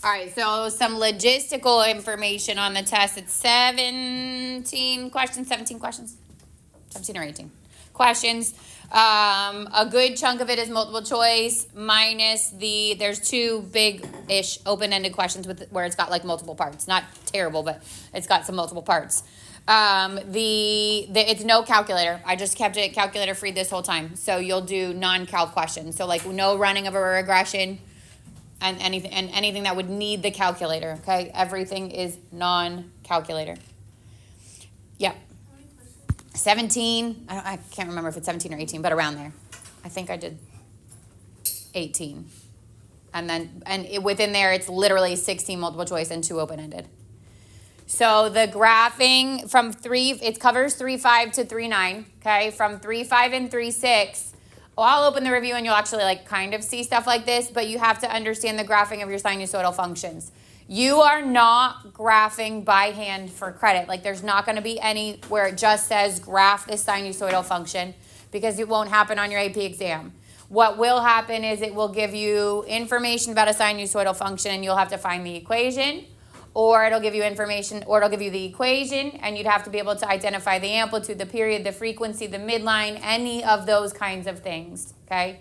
All right, so some logistical information on the test. It's 17 questions, 17 questions, 17 or 18 questions. A good chunk of it is multiple choice minus there's two big-ish open-ended questions where it's got like multiple parts. Not terrible, but it's got some multiple parts. It's no calculator. I just kept it calculator free this whole time. So you'll do non-calc questions. So like no running of a regression and anything that would need the calculator. Okay, everything is non-calculator. Yeah. 17. I can't remember if it's 17 or 18, but around there. I think I did 18. Within there, it's literally 16 multiple choice and 2 open-ended. So the graphing from it covers 3.5 to 3.9, okay? From 3.5 and 3.6, I'll open the review and you'll actually like kind of see stuff like this, but you have to understand the graphing of your sinusoidal functions. You are not graphing by hand for credit. Like there's not going to be any where it just says graph this sinusoidal function because it won't happen on your AP exam. What will happen is it will give you information about a sinusoidal function and you'll have to find the equation, or it'll give you information, or it'll give you the equation and you'd have to be able to identify the amplitude, the period, the frequency, the midline, any of those kinds of things, okay?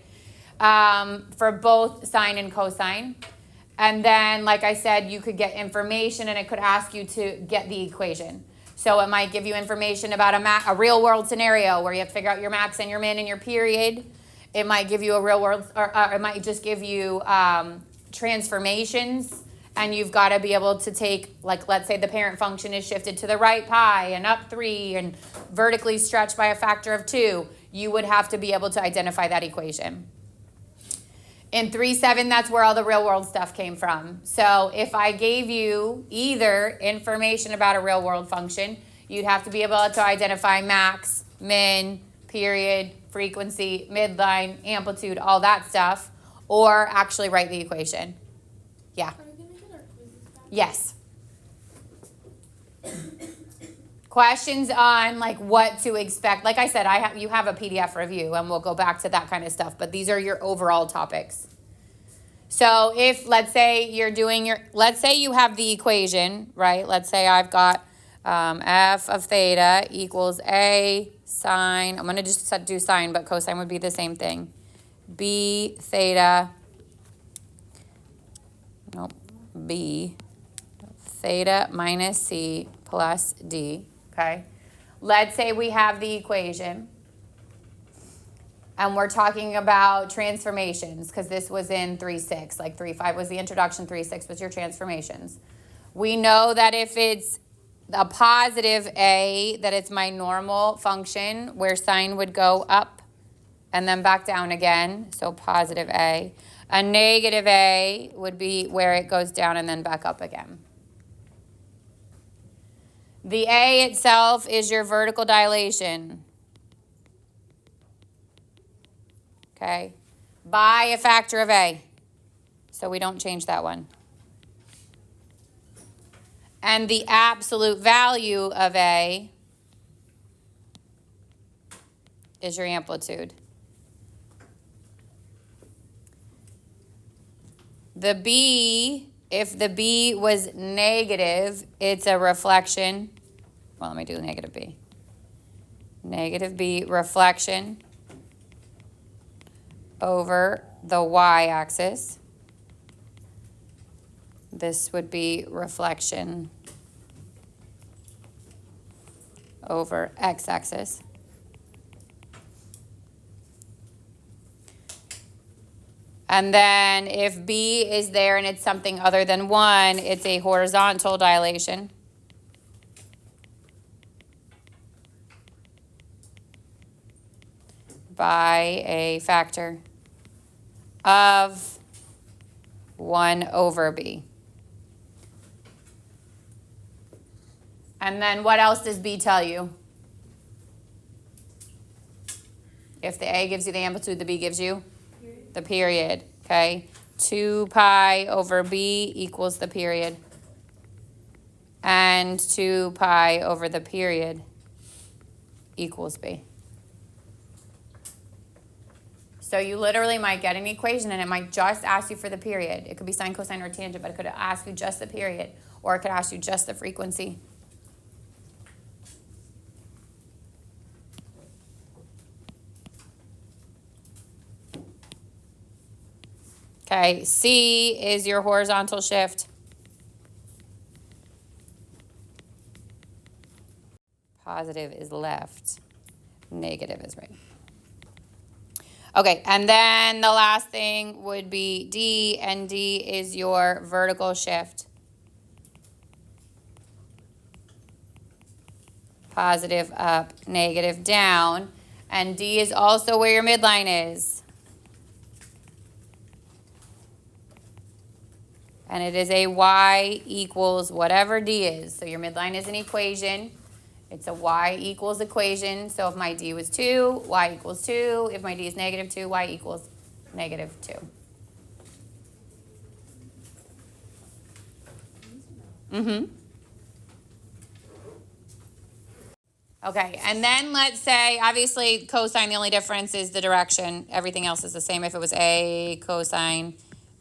For both sine and cosine. And then, like I said, you could get information and it could ask you to get the equation. So it might give you information about a real world scenario where you have to figure out your max and your min and your period. It might give you a real world, or it might just give you transformations. And you've got to be able to take, like, let's say the parent function is shifted to the right pi and up 3 and vertically stretched by a factor of 2. You would have to be able to identify that equation. In 3.7, that's where all the real world stuff came from. So if I gave you either information about a real world function, you'd have to be able to identify max, min, period, frequency, midline, amplitude, all that stuff, or actually write the equation. Yeah. Yes. Questions on like what to expect. Like I said, you have a PDF review and we'll go back to that kind of stuff, but these are your overall topics. So if let's say let's say you have the equation, right? Let's say I've got f of theta equals a sine. I'm going to just do sine, but cosine would be the same thing. B theta, nope, B theta minus C plus D, okay? Let's say we have the equation and we're talking about transformations because this was in 3.6, like 3.5 was the introduction, 3.6 was your transformations. We know that if it's a positive A, that it's my normal function where sine would go up and then back down again, so positive A. A negative A would be where it goes down and then back up again. The A itself is your vertical dilation, okay, by a factor of A. So we don't change that one. And the absolute value of A is your amplitude. The B, if the B was negative, it's a reflection. Well, let me do negative B. Negative B, reflection over the y-axis. This would be reflection over x-axis. And then if B is there and it's something other than 1, it's a horizontal dilation. By a factor of 1 over B. And then what else does B tell you? If the A gives you the amplitude, the B gives you the period, okay? 2 pi over B equals the period. And 2 pi over the period equals B. So you literally might get an equation and it might just ask you for the period. It could be sine, cosine, or tangent, but it could ask you just the period, or it could ask you just the frequency. Okay, C is your horizontal shift. Positive is left, negative is right. Okay, and then the last thing would be D, and D is your vertical shift. Positive up, negative down, and D is also where your midline is. And it is a Y equals whatever D is. So your midline is an equation. It's a Y equals equation. So if my D was 2, Y equals 2. If my D is negative 2, Y equals negative 2. Okay, and then let's say, obviously, cosine, the only difference is the direction. Everything else is the same. If it was A cosine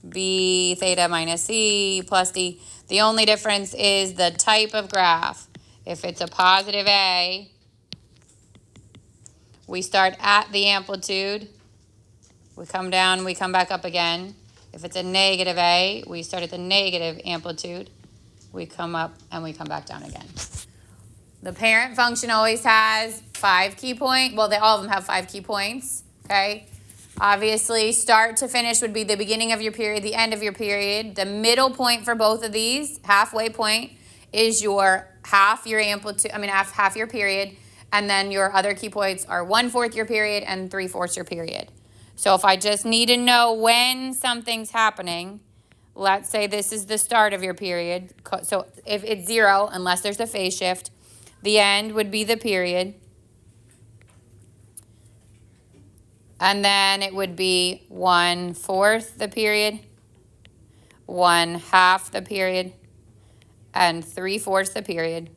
B theta minus C plus D, the only difference is the type of graph. If it's a positive A, we start at the amplitude. We come down, we come back up again. If it's a negative A, we start at the negative amplitude. We come up and we come back down again. The parent function always has 5 key points. Well, all of them have 5 key points, okay? Obviously, start to finish would be the beginning of your period, the end of your period. The middle point for both of these, halfway point, is your half your amplitude, half your period, and then your other key points are 1/4 your period and 3/4 your period. So if I just need to know when something's happening, let's say this is the start of your period. So if it's 0, unless there's a phase shift, the end would be the period. And then it would be 1/4 the period, 1/2 the period, and 3/4 the period.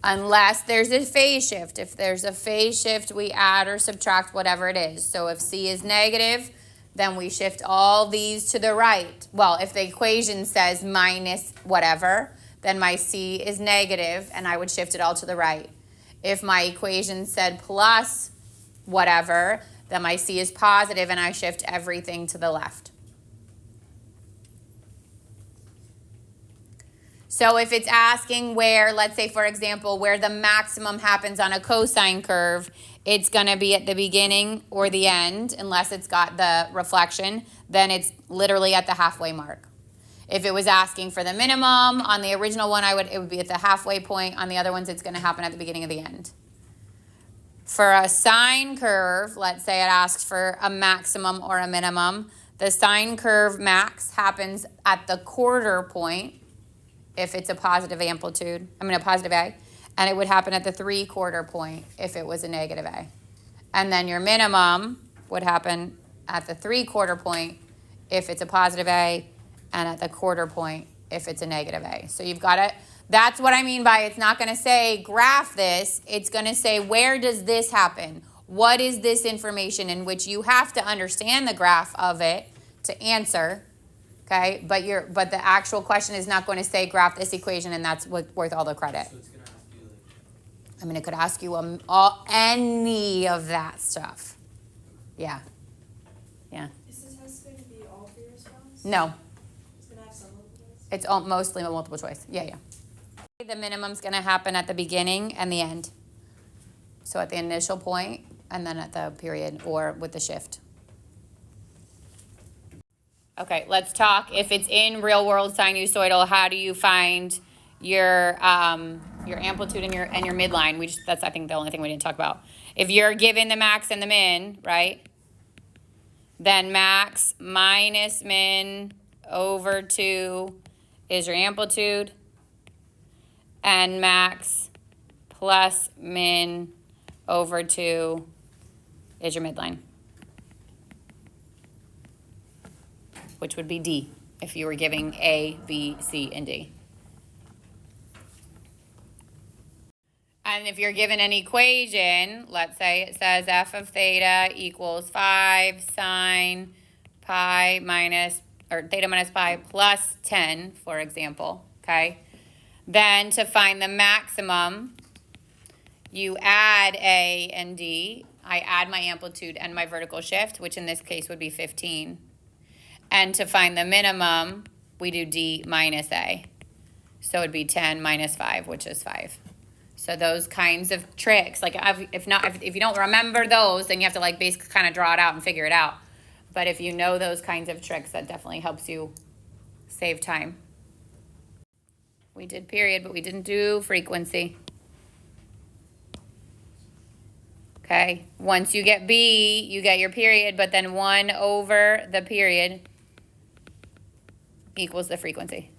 Unless there's a phase shift. If there's a phase shift, we add or subtract whatever it is. So if C is negative, then we shift all these to the right. Well, if the equation says minus whatever, then my C is negative, and I would shift it all to the right. If my equation said plus whatever, then my C is positive, and I shift everything to the left. So if it's asking where, let's say, for example, where the maximum happens on a cosine curve, it's going to be at the beginning or the end, unless it's got the reflection, then it's literally at the halfway mark. If it was asking for the minimum, on the original one, it would be at the halfway point. On the other ones, it's going to happen at the beginning of the end. For a sine curve, let's say it asks for a maximum or a minimum. The sine curve max happens at the quarter point if it's a positive amplitude, a positive A, and it would happen at the 3/4 point if it was a negative A. And then your minimum would happen at the 3/4 point if it's a positive A, and at the quarter point if it's a negative A. So you've got to, that's what I mean by it's not going to say graph this, it's going to say where does this happen? What is this information, in which you have to understand the graph of it to answer, okay? But the actual question is not going to say graph this equation and that's worth all the credit. So it's going to ask you It could ask you any of that stuff. Yeah. Yeah. Is the test going to be all for your response? No. It's going to have some multiple choice? It's mostly a multiple choice. Yeah. The minimum's going to happen at the beginning and the end. So at the initial point and then at the period or with the shift. Okay, let's talk. If it's in real world sinusoidal, how do you find your amplitude and your midline? That's I think the only thing we didn't talk about. If you're given the max and the min, right? Then max minus min over 2 is your amplitude, and max plus min over 2 is your midline, which would be D if you were giving A, B, C, and D. And if you're given an equation, let's say it says f of theta equals 5 sine pi minus, or theta minus pi plus 10, for example, okay? Then to find the maximum, you add A and D. I add my amplitude and my vertical shift, which in this case would be 15. And to find the minimum, we do D minus A. So it'd be 10 minus 5, which is 5. So those kinds of tricks, like if you don't remember those, then you have to like basically kind of draw it out and figure it out. But if you know those kinds of tricks, that definitely helps you save time. We did period, but we didn't do frequency. Okay, once you get B, you get your period, but then 1 over the period equals the frequency.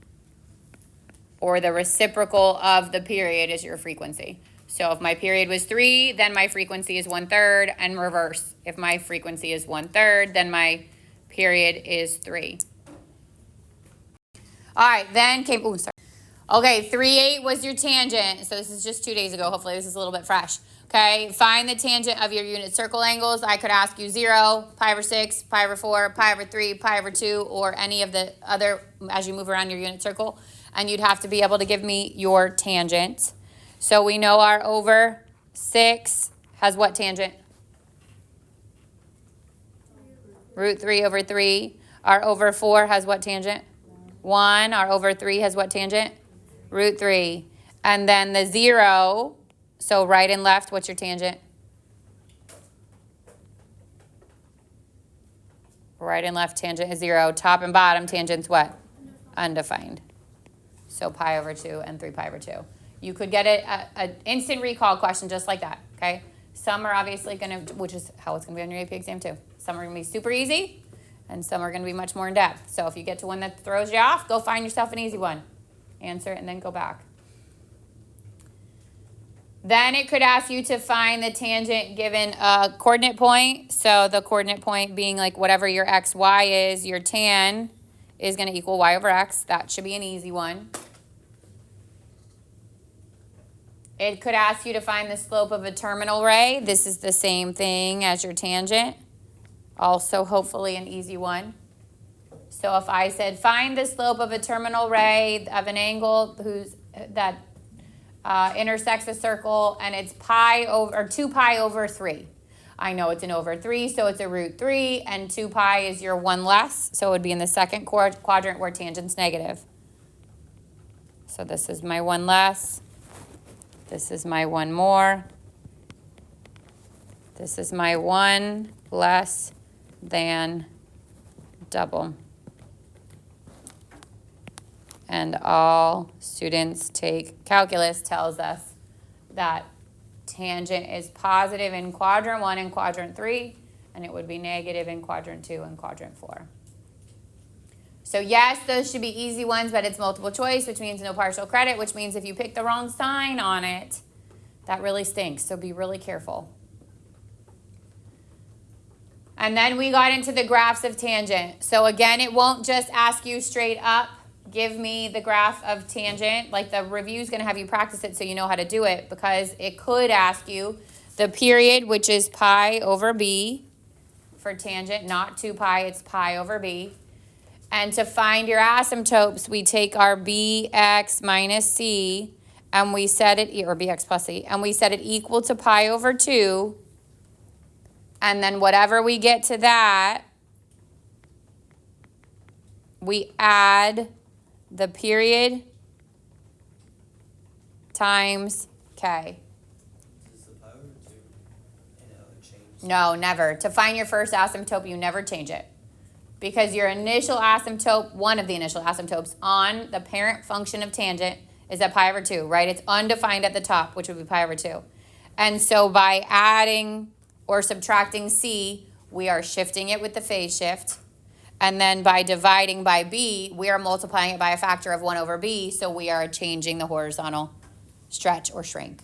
Or the reciprocal of the period is your frequency. So if my period was 3, then my frequency is 1/3, and reverse. If my frequency is 1/3, then my period is 3. All right, then came, oh, sorry. Okay, 3/8 was your tangent. So this is just 2 days ago. Hopefully this is a little bit fresh. Okay, find the tangent of your unit circle angles. I could ask you 0, pi over 6, pi over 4, pi over 3, pi over 2, or any of the other as you move around your unit circle. And you'd have to be able to give me your tangent. So we know our over 6 has what tangent? Root 3 over 3. Our over 4 has what tangent? 1. Our over 3 has what tangent? Root 3. And then the 0, so right and left, what's your tangent? Right and left tangent is 0. Top and bottom tangent's what? Undefined. So pi over 2 and 3 pi over 2. You could get an instant recall question just like that, okay? Some are obviously going to, which is how it's going to be on your AP exam too. Some are going to be super easy, and some are going to be much more in depth. So if you get to one that throws you off, go find yourself an easy one. Answer it and then go back. Then it could ask you to find the tangent given a coordinate point. So the coordinate point being like whatever your x, y is, your tan is going to equal y over x. That should be an easy one. It could ask you to find the slope of a terminal ray. This is the same thing as your tangent. Also, hopefully an easy one. So if I said find the slope of a terminal ray of an angle that intersects a circle, and it's pi over, or 2 pi over 3. I know it's an over 3, so it's a root 3, and 2 pi is your 1 less, so it would be in the second quadrant where tangent's negative. So this is my 1 less. This is my 1 more. This is my 1 less than double. And all students take calculus tells us that tangent is positive in quadrant 1 and quadrant 3, and it would be negative in quadrant 2 and quadrant 4. So yes, those should be easy ones, but it's multiple choice, which means no partial credit, which means if you pick the wrong sign on it, that really stinks. So be really careful. And then we got into the graphs of tangent. So again, it won't just ask you straight up, give me the graph of tangent. Like the review is going to have you practice it so you know how to do it, because it could ask you the period, which is pi over b for tangent, not 2 pi, it's pi over b. And to find your asymptotes, we take our bx minus c, and we set it, or bx plus c, and we set it equal to pi over 2. And then whatever we get to that, we add the period times k. Is the pi over 2 and it would change? No, never. To find your first asymptote, you never change it. Because your initial asymptote, one of the initial asymptotes on the parent function of tangent is at pi over 2, right? It's undefined at the top, which would be pi over 2. And so by adding or subtracting c, we are shifting it with the phase shift. And then by dividing by b, we are multiplying it by a factor of 1 over b, so we are changing the horizontal stretch or shrink.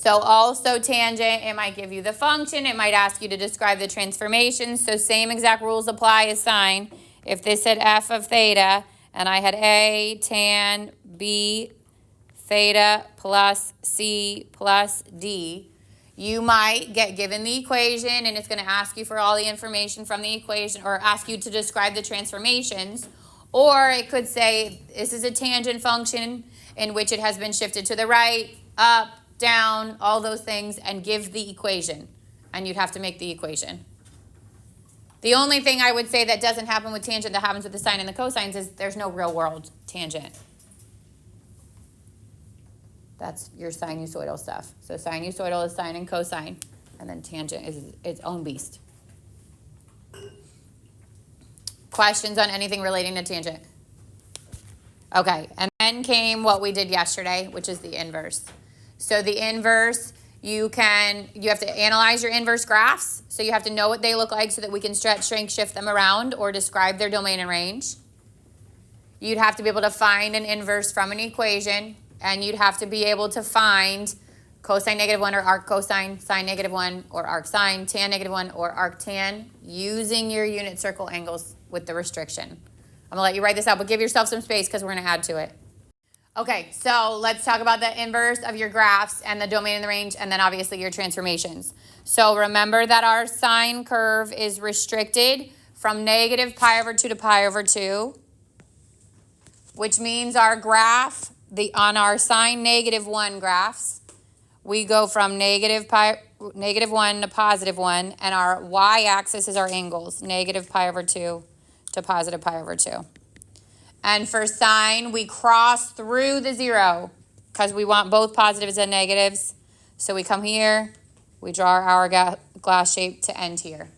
So also tangent, it might give you the function, it might ask you to describe the transformation, so same exact rules apply as sine. If this said f of theta and I had A tan B theta plus C plus D, you might get given the equation and it's going to ask you for all the information from the equation or ask you to describe the transformations. Or it could say this is a tangent function in which it has been shifted to the right, up, down, all those things, and give the equation. And you'd have to make the equation. The only thing I would say that doesn't happen with tangent that happens with the sine and the cosines is there's no real world tangent. That's your sinusoidal stuff. So sinusoidal is sine and cosine, and then tangent is its own beast. Questions on anything relating to tangent? Okay, and then came what we did yesterday, which is the inverse. So the inverse, you have to analyze your inverse graphs. So you have to know what they look like so that we can stretch, shrink, shift them around or describe their domain and range. You'd have to be able to find an inverse from an equation. And you'd have to be able to find cosine -1 or arc cosine, sine -1 or arc sine, tan -1 or arc tan using your unit circle angles with the restriction. I'm going to let you write this out, but give yourself some space because we're going to add to it. Okay, so let's talk about the inverse of your graphs and the domain and the range, and then obviously your transformations. So remember that our sine curve is restricted from negative pi over 2 to pi over 2, which means our graph, on our sine -1 graphs, we go from -1 to +1, and our y-axis is our angles, negative pi over 2 to positive pi over 2. And for sine, we cross through the 0 because we want both positives and negatives. So we come here, we draw our hourglass shape to end here.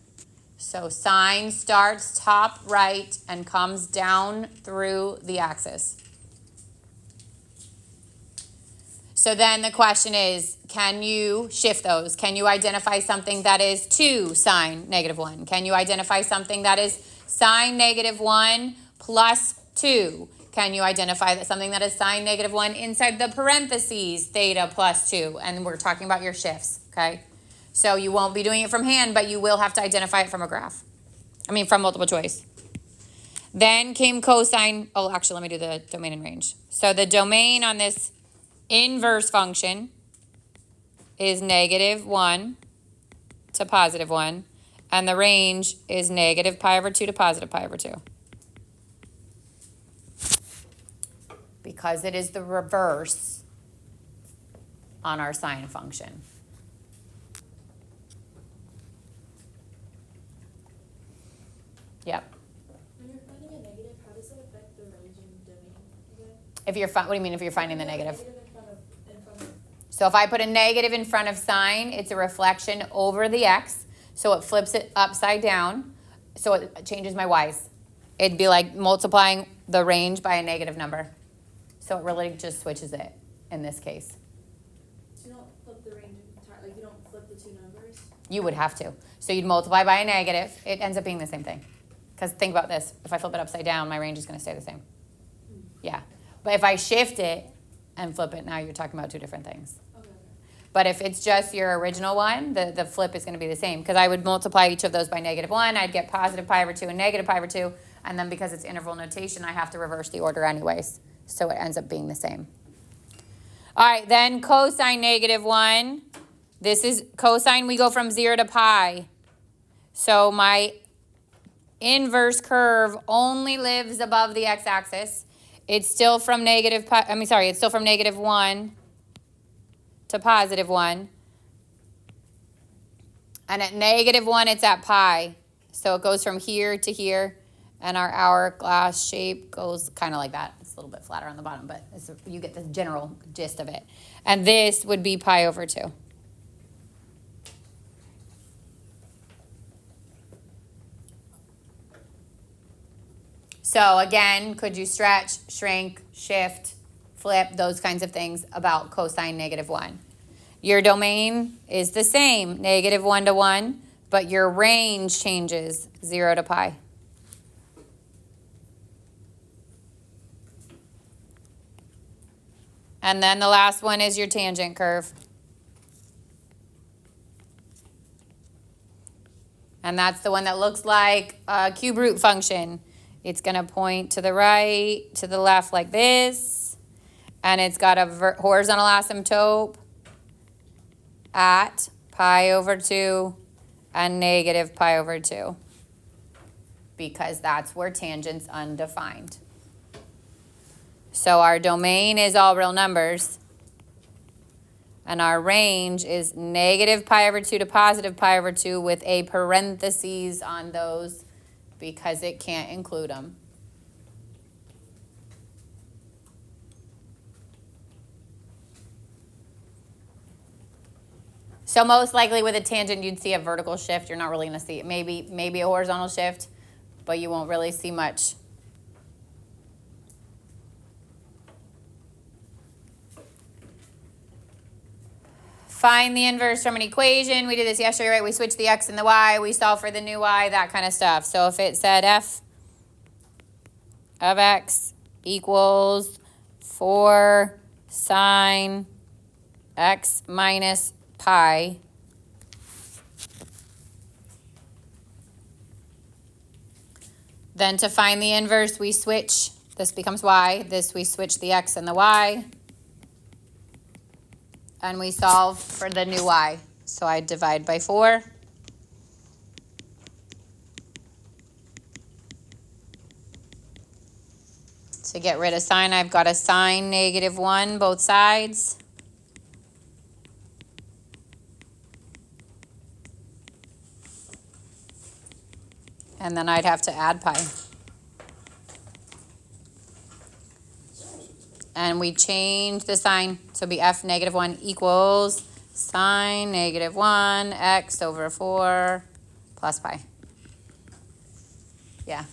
So sine starts top right and comes down through the axis. So then the question is, can you shift those? Can you identify something that is 2 sine -1? Can you identify something that is sine -1 plus 2? Can you identify something that is sine -1 inside the parentheses, theta plus 2? And we're talking about your shifts, okay? So you won't be doing it from hand, but you will have to identify it from a graph. From multiple choice. Then came cosine. Oh, actually, let me do the domain and range. So the domain on this inverse function is -1 to +1, and the range is negative pi over 2 to positive pi over 2. Because it is the reverse on our sine function. Yep. When you're finding a negative, how does it affect the range and domain again? What do you mean if you're finding the negative? Negative in front of. So if I put a negative in front of sine, it's a reflection over the x, so it flips it upside down, so it changes my y's. It'd be like multiplying the range by a negative number. So it really just switches it in this case. So you don't flip the range entirely, like you don't flip the two numbers? You would have to. So you'd multiply by a negative. It ends up being the same thing. Because think about this. If I flip it upside down, my range is going to stay the same. Yeah. But if I shift it and flip it, now you're talking about two different things. Okay. But if it's just your original one, the flip is going to be the same. Because I would multiply each of those by -1. I'd get positive pi over 2 and negative pi over 2. And then because it's interval notation, I have to reverse the order anyways. So it ends up being the same. All right, then cosine -1. This is cosine. We go from 0 to pi. So my inverse curve only lives above the x-axis. It's still from it's still from -1 to +1. And at -1, it's at pi. So it goes from here to here. And our hourglass shape goes kind of like that. It's a little bit flatter on the bottom, but you get the general gist of it. And this would be pi over 2. So again, could you stretch, shrink, shift, flip, those kinds of things about cosine -1? Your domain is the same, -1 to 1, but your range changes 0 to pi. And then the last one is your tangent curve. And that's the one that looks like a cube root function. it's going to point to the right, to the left like this, and it's got a horizontal asymptote at pi over 2 and negative pi over 2, because that's where tangent's undefined. So our domain is all real numbers, and our range is negative pi over 2 to positive pi over 2 with a parentheses on those because it can't include them. So most likely with a tangent, you'd see a vertical shift. You're not really going to see it. Maybe a horizontal shift, but you won't really see much. Find the inverse from an equation. We did this yesterday, right? We switched the x and the y. We solve for the new y, that kind of stuff. So if it said f of x equals 4 sine x minus pi, then to find the inverse, we switch. This becomes y. This, we switch the x and the y. And we solve for the new y. So I divide by 4. To get rid of sine, I've got a sine negative 1 both sides. And then I'd have to add pi. And we change the sign, so it'll be f negative 1 equals sine negative 1 x over 4 plus pi. Yeah.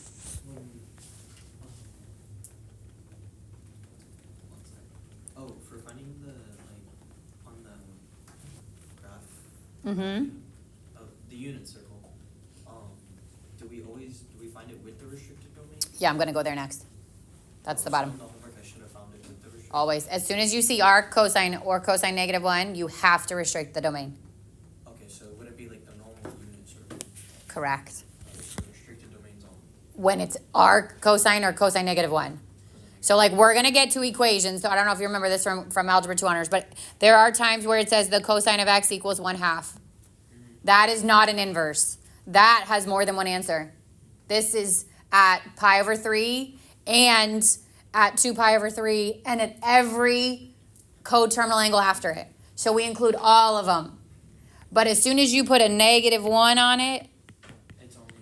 Oh, for finding the, on the graph of the unit circle, do we find it with the restricted domain? Yeah, I'm going to go there next. That's the bottom. In the homework, I should have found it with the restricted. Always. As soon as you see arc, cosine, or cosine negative 1, you have to restrict the domain. Okay, so would it be like the normal unit circle? Correct. Okay, so restricted domains only. When it's arc, cosine, or cosine negative 1. So like we're going to get to equations. So I don't know if you remember this from Algebra 2 Honors, but there are times where it says the cosine of x equals 1/2. That is not an inverse. That has more than one answer. This is at pi over 3 and at 2 pi over 3 and at every coterminal angle after it. So we include all of them. But as soon as you put a negative 1 on it,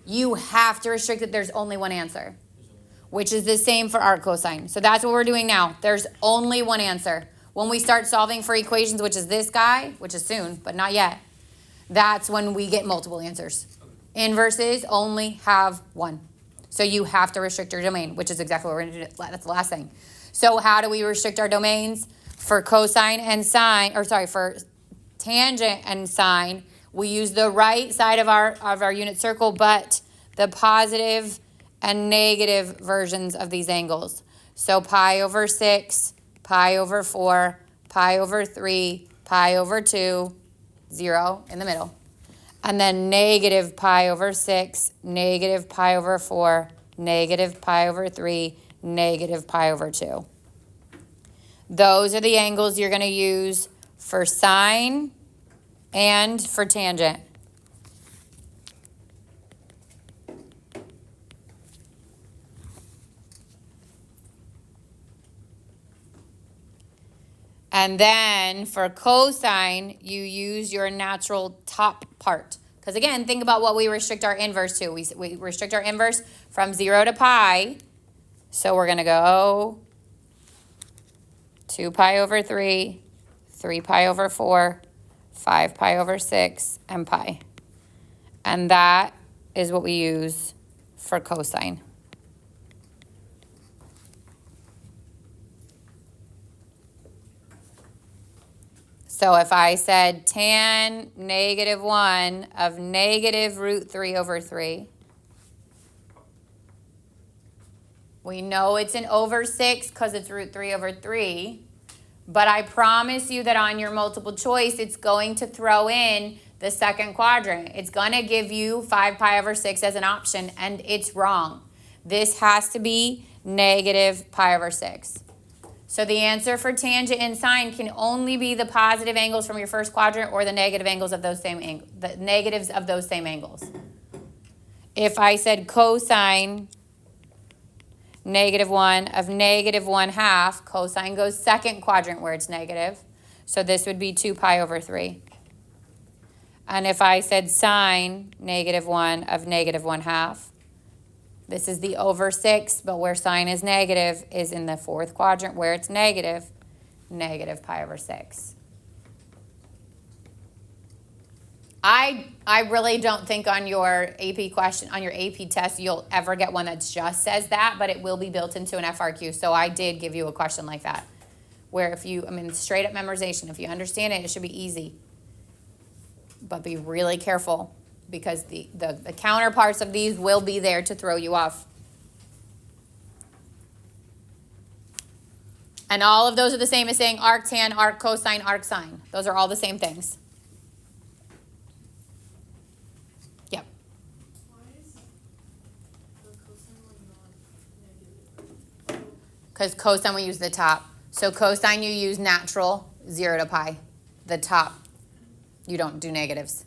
you have to restrict it. There's only one answer, which is the same for arc cosine. So that's what we're doing now. There's only one answer. When we start solving for equations, which is this guy, which is soon, but not yet, that's when we get multiple answers. Inverses only have one. So you have to restrict your domain, which is exactly what we're going to do. That's the last thing. So how do we restrict our domains? For cosine and sine, or sorry, for tangent and sine, we use the right side of our unit circle, but the positive and negative versions of these angles. So pi over 6, pi over 4, pi over 3, pi over 2, 0 in the middle. And then negative pi over 6, negative pi over 4, negative pi over 3, negative pi over 2. Those are the angles you're going to use for sine and for tangent. And then for cosine, you use your natural top part. Because again, think about what we restrict our inverse to. We restrict our inverse from 0 to pi. So we're going to go 2 pi over 3, 3 pi over 4, 5 pi over 6, and pi. And that is what we use for cosine. So if I said tan negative 1 of negative root 3 over 3, we know it's an over 6 because it's root 3 over 3. But I promise you that on your multiple choice, it's going to throw in the second quadrant. It's going to give you 5 pi over 6 as an option, and it's wrong. This has to be negative pi over 6. So the answer for tangent and sine can only be the positive angles from your first quadrant or the negative angles of those same the negatives of those same angles. If I said cosine -1 of -1/2, cosine goes second quadrant where it's negative. So this would be 2 pi over 3. And if I said sine -1 of -1/2, this is the over 6, but where sine is negative is in the fourth quadrant where it's negative pi over 6. I really don't think on your AP question, on your AP test, you'll ever get one that just says that, but it will be built into an FRQ. So I did give you a question like that, where if you, straight up memorization, if you understand it, it should be easy. But be really careful because the counterparts of these will be there to throw you off. And all of those are the same as saying arc tan, arc cosine, arc sine. Those are all the same things. Yep. Why is the cosine one not negative? Because cosine we use the top. So cosine you use natural, 0 to pi. The top, you don't do negatives.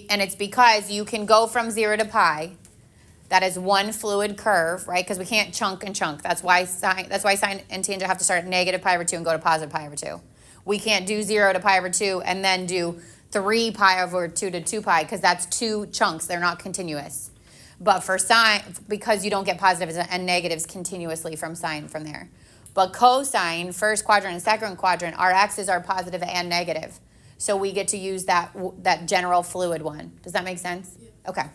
And it's because you can go from 0 to pi. That is one fluid curve, right? Because we can't chunk and chunk. That's why sine and tangent have to start at negative pi over 2 and go to positive pi over 2. We can't do 0 to pi over 2 and then do 3 pi over 2 to 2 pi because that's two chunks. They're not continuous. But for sine, because you don't get positives and negatives continuously from sine from there. But cosine, first quadrant and second quadrant, our x's are positive and negative. So we get to use that general fluid one. Does that make sense? Yeah. Okay.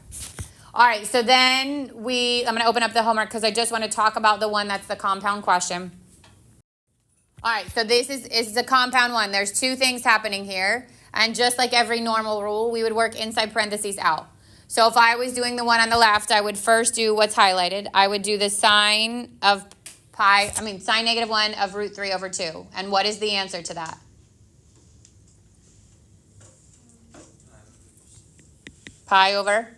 All right, so then I'm going to open up the homework because I just want to talk about the one that's the compound question. All right, so this is a compound one. There's two things happening here. And just like every normal rule, we would work inside parentheses out. So if I was doing the one on the left, I would first do what's highlighted. I would do the sine of sine -1 of root 3 over 2. And what is the answer to that? Pi over?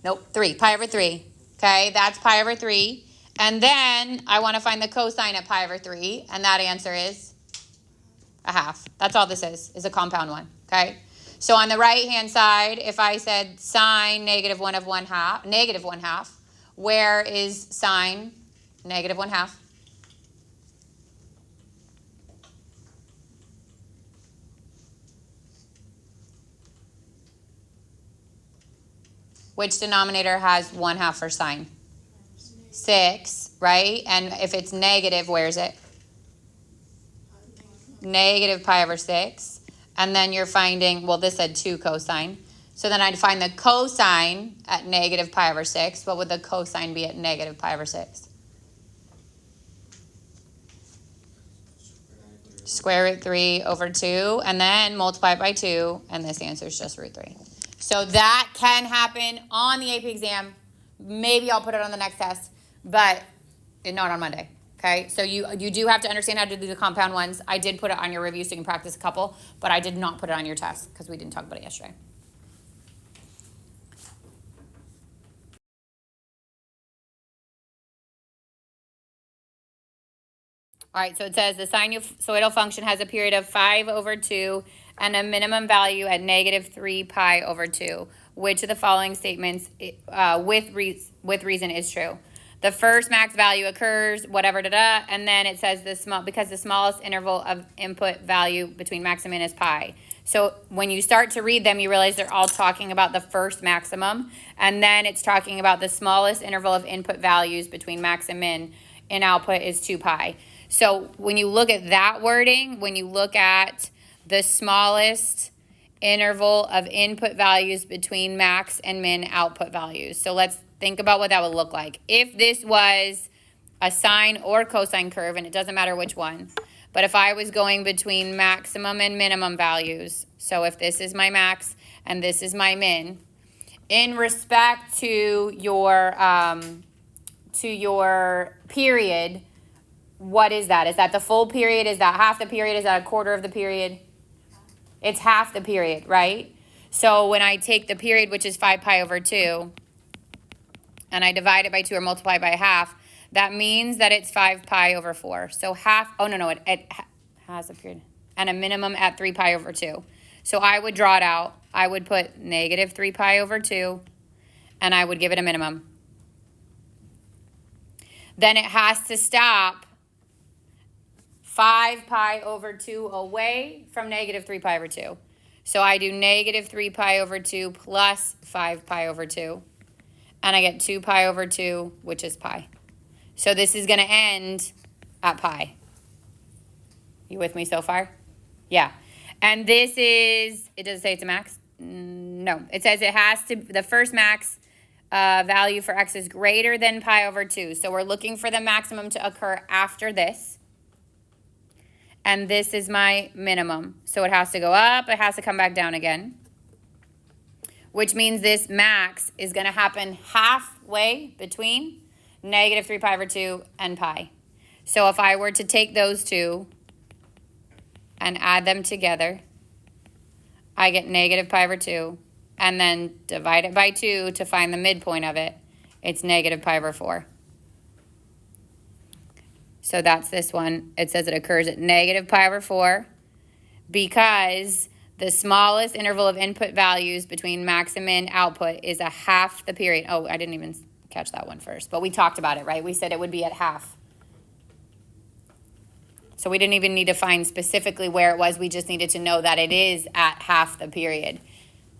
Nope, 3. Pi over 3. Okay, that's pi over 3. And then I want to find the cosine at pi over 3. And that answer is a half. That's all this is a compound one. Okay? So on the right-hand side, if I said sine -1 of -1/2, where is sine -1/2? Which denominator has 1/2 for sine? 6, right? And if it's negative, where's it? Negative pi over 6. And then you're finding, well, this said 2 cosine. So then I'd find the cosine at negative pi over 6. What would the cosine be at negative pi over 6? Square root 3 over 2. And then multiply it by 2. And this answer is just root 3. So that can happen on the AP exam. Maybe I'll put it on the next test, but not on Monday. Okay, so you do have to understand how to do the compound ones. I did put it on your review so you can practice a couple, but I did not put it on your test because we didn't talk about it yesterday. All right, so it says the sinusoidal function has a period of 5 over 2 and a minimum value at -3 pi over 2. Which of the following statements with reason is true? The first max value occurs, whatever, and then it says because the smallest interval of input value between max and min is pi. So when you start to read them, you realize they're all talking about the first maximum, and then it's talking about the smallest interval of input values between max and min in output is 2 pi. So when you look at that wording, when you look at the smallest interval of input values between max and min output values. So let's think about what that would look like. If this was a sine or cosine curve, and it doesn't matter which one, but if I was going between maximum and minimum values, so if this is my max and this is my min, in respect to your period, what is that? Is that the full period? Is that half the period? Is that a quarter of the period? It's half the period, right? So when I take the period, which is 5 pi over 2, and I divide it by 2 or multiply by half, that means that it's 5 pi over 4. So half, oh no, it has a period, and a minimum at 3 pi over 2. So I would draw it out. I would put negative 3 pi over 2, and I would give it a minimum. Then it has to stop 5 pi over 2 away from negative 3 pi over 2. So I do negative 3 pi over 2 plus 5 pi over 2. And I get 2 pi over 2, which is pi. So this is going to end at pi. You with me so far? Yeah. And this is, it doesn't say it's a max? No. It says it has to, the first max value for x is greater than pi over 2. So we're looking for the maximum to occur after this. And this is my minimum. So it has to go up, it has to come back down again. Which means this max is going to happen halfway between negative 3 pi over 2 and pi. So if I were to take those two and add them together, I get negative pi over 2, and then divide it by 2 to find the midpoint of it. It's negative pi over 4. So that's this one. It says it occurs at negative pi over 4 because the smallest interval of input values between max and min output is a half the period. Oh, I didn't even catch that one first, but we talked about it, right? We said it would be at half. So we didn't even need to find specifically where it was. We just needed to know that it is at half the period.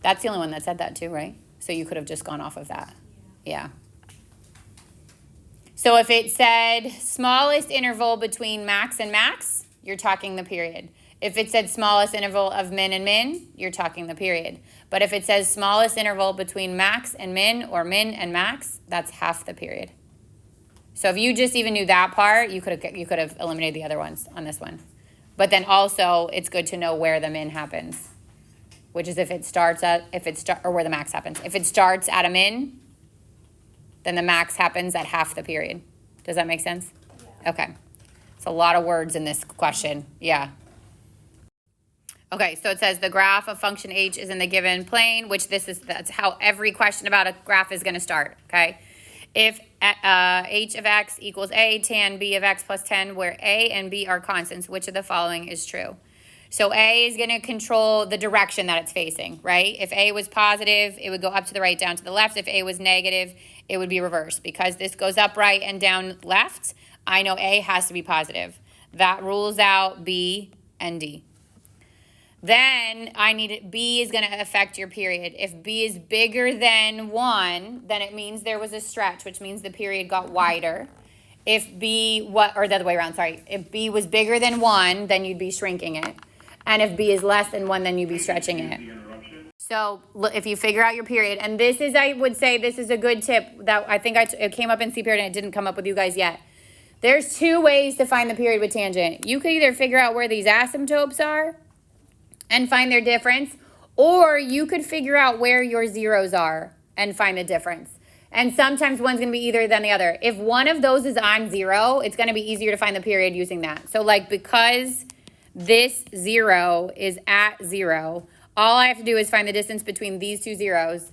That's the only one that said that too, right? So you could have just gone off of that. Yeah. So if it said smallest interval between max and max, you're talking the period. If it said smallest interval of min and min, you're talking the period. But if it says smallest interval between max and min or min and max, that's half the period. So if you just even knew that part, you could have eliminated the other ones on this one. But then also, it's good to know where the min happens, which is if it starts at, or where the max happens. If it starts at a min, then the max happens at half the period. Does that make sense? Yeah. Okay. It's a lot of words in this question. Yeah. Okay, so it says the graph of function h is in the given plane, which that's how every question about a graph is going to start, okay? If h of x equals a tan b of x plus 10, where a and b are constants, which of the following is true? So a is going to control the direction that it's facing, right? If a was positive, it would go up to the right, down to the left. If a was negative, it would be reversed. Because this goes up right and down left, I know a has to be positive. That rules out b and d. Then I need b is going to affect your period. If b is bigger than 1, then it means there was a stretch, which means the period got wider. If or the other way around, sorry. If b was bigger than 1, then you'd be shrinking it. And if b is less than 1, then you'd be stretching it. So if you figure out your period, and this is, I would say, this is a good tip that I think it came up in C period and it didn't come up with you guys yet. There's 2 ways to find the period with tangent. You could either figure out where these asymptotes are and find their difference, or you could figure out where your zeros are and find the difference. And sometimes one's going to be either than the other. If one of those is on 0, it's going to be easier to find the period using that. So like because this 0 is at 0, all I have to do is find the distance between these 2 zeros.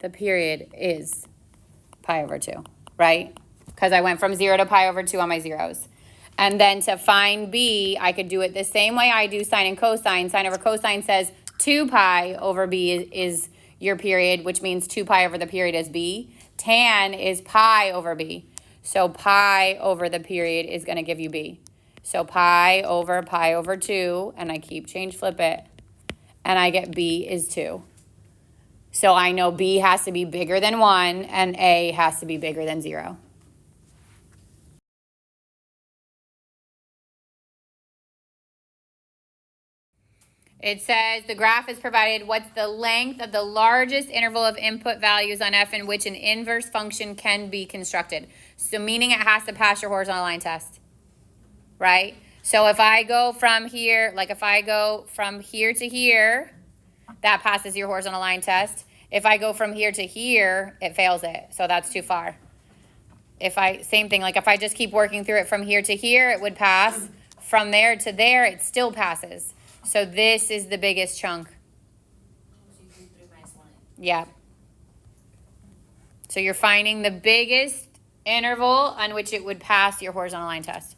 The period is pi over 2, right? Because I went from 0 to pi over 2 on my zeros. And then to find b, I could do it the same way I do sine and cosine. Sine over cosine says 2 pi over b is your period, which means 2 pi over the period is b. Tan is pi over b. So pi over the period is going to give you b. So pi over 2, and I flip it, and I get b is 2. So I know b has to be bigger than 1, and a has to be bigger than 0. It says the graph is provided what's the length of the largest interval of input values on f in which an inverse function can be constructed. So meaning it has to pass your horizontal line test, right? So if I go from here, to here, that passes your horizontal line test. If I go from here to here, it fails it. So that's too far. Same thing, like if I just keep working through it from here to here, it would pass. From there to there, it still passes. So this is the biggest chunk. Yeah. So you're finding the biggest interval on which it would pass your horizontal line test.